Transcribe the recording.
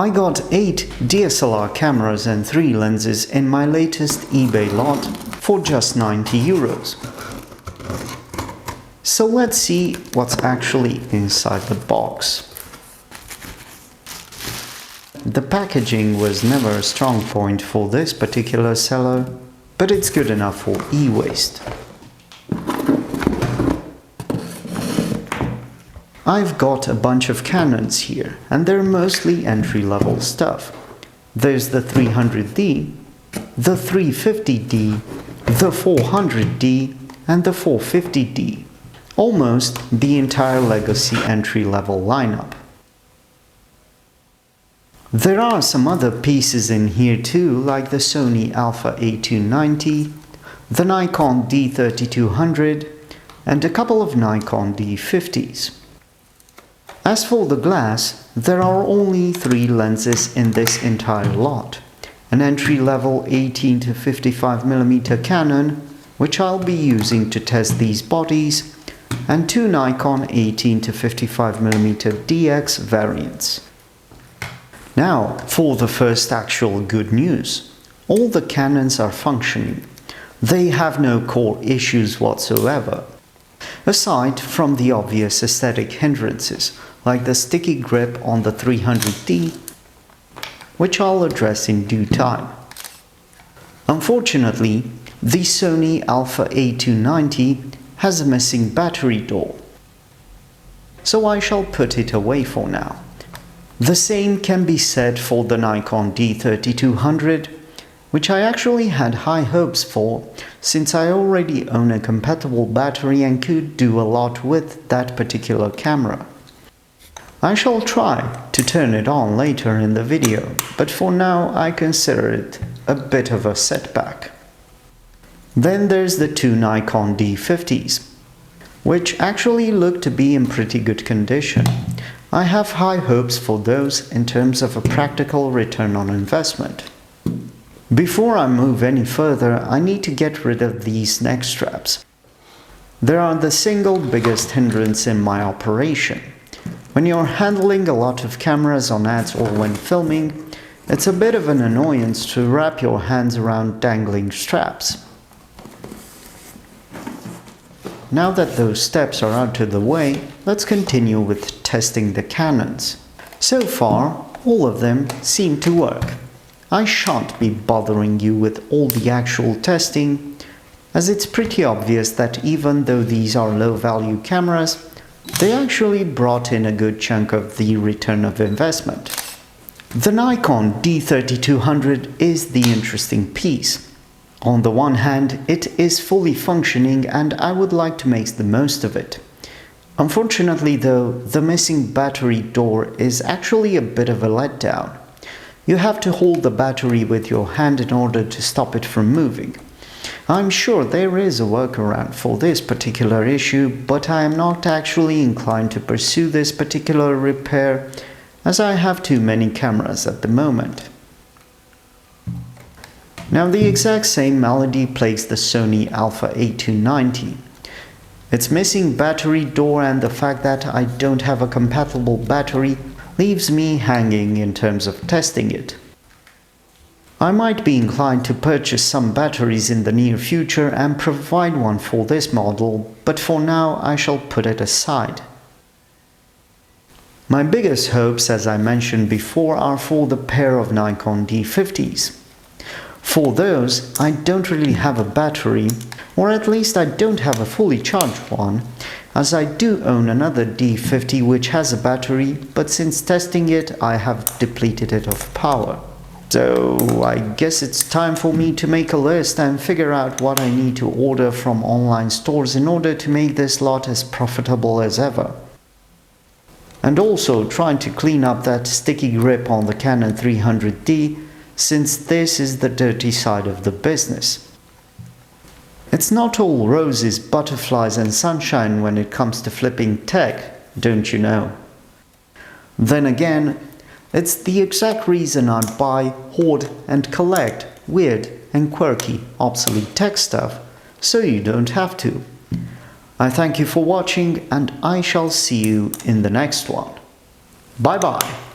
I got 8 DSLR cameras and 3 lenses in my latest eBay lot for just 90 euros. So let's see what's actually inside the box. The packaging was never a strong point for this particular seller, but it's good enough for e-waste. I've got a bunch of Canons here, and they're mostly entry-level stuff. There's the 300D, the 350D, the 400D, and the 450D. Almost the entire legacy entry-level lineup. There are some other pieces in here too, like the Sony Alpha A290, the Nikon D3200, and a couple of Nikon D50s. As for the glass, there are only 3 lenses in this entire lot. An entry-level 18 to 55mm Canon, which I'll be using to test these bodies, and 2 Nikon 18 to 55mm DX variants. Now, for the first actual good news. All the Canons are functioning. They have no core issues whatsoever. Aside from the obvious aesthetic hindrances, like the sticky grip on the 300D, which I'll address in due time. Unfortunately, the Sony Alpha A290 has a missing battery door, so I shall put it away for now. The same can be said for the Nikon D3200, which I actually had high hopes for, since I already own a compatible battery and could do a lot with that particular camera. I shall try to turn it on later in the video, but for now I consider it a bit of a setback. Then there's the 2 Nikon D50s, which actually look to be in pretty good condition. I have high hopes for those in terms of a practical return on investment. Before I move any further, I need to get rid of these neck straps. They are the single biggest hindrance in my operation. When you're handling a lot of cameras on ads or when filming, it's a bit of an annoyance to wrap your hands around dangling straps. Now that those steps are out of the way, let's continue with testing the Canons. So far, all of them seem to work. I shan't be bothering you with all the actual testing, as it's pretty obvious that even though these are low-value cameras, they actually brought in a good chunk of the return of investment. The Nikon D3200 is the interesting piece. On the one hand, it is fully functioning and I would like to make the most of it. Unfortunately though, the missing battery door is actually a bit of a letdown. You have to hold the battery with your hand in order to stop it from moving. I'm sure there is a workaround for this particular issue, but I am not actually inclined to pursue this particular repair as I have too many cameras at the moment. Now the exact same malady plagues the Sony Alpha A290. Its missing battery door and the fact that I don't have a compatible battery leaves me hanging in terms of testing it. I might be inclined to purchase some batteries in the near future and provide one for this model, but for now I shall put it aside. My biggest hopes, as I mentioned before, are for the pair of Nikon D50s. For those, I don't really have a battery, or at least I don't have a fully charged one, as I do own another D50 which has a battery, but since testing it I have depleted it of power. So I guess it's time for me to make a list and figure out what I need to order from online stores in order to make this lot as profitable as ever. And also trying to clean up that sticky grip on the Canon 300D, since this is the dirty side of the business. It's not all roses, butterflies and sunshine when it comes to flipping tech, don't you know? Then again, it's the exact reason I buy, hoard and collect weird and quirky, obsolete tech stuff, so you don't have to. I thank you for watching and I shall see you in the next one. Bye bye.